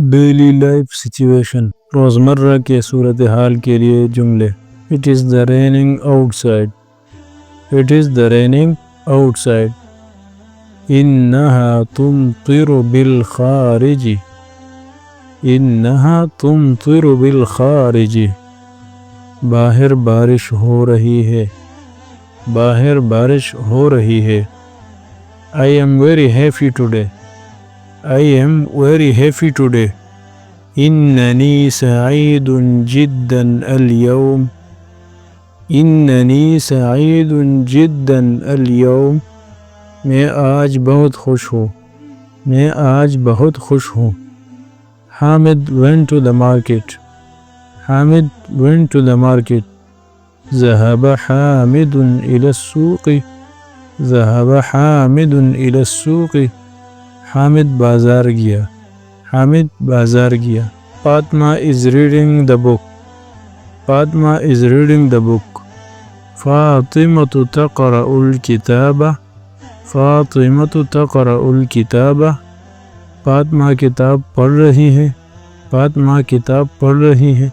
Daily life situation, روزمرہ کے صورتحال کے لیے جملے۔ It is the raining outside. It is the raining outside. إنها تمطر بالخارج. إنها تمطر بالخارج. باہر بارش ہو رہی ہے. باہر بارش ہو رہی ہے. I am very happy today. I am very happy today. إنني سعيد جدا اليوم. إنني سعيد جدا اليوم. میں آج بہت خوش ہوں. میں آج بہت خوش ہوں. Hamid went to the market. Hamid went to the market. ذهب حامد إلى السوق. ذهب حامد إلى السوق. حامد بازار گیا. حامد بازار گیا. Fatima is reading the book. Fatima is reading the book. فاطمة تقرأ الكتاب. فاطمة تقرأ الكتاب. فاطمہ کتاب پڑھ رہی ہے. فاطمہ کتاب پڑھ رہی ہے.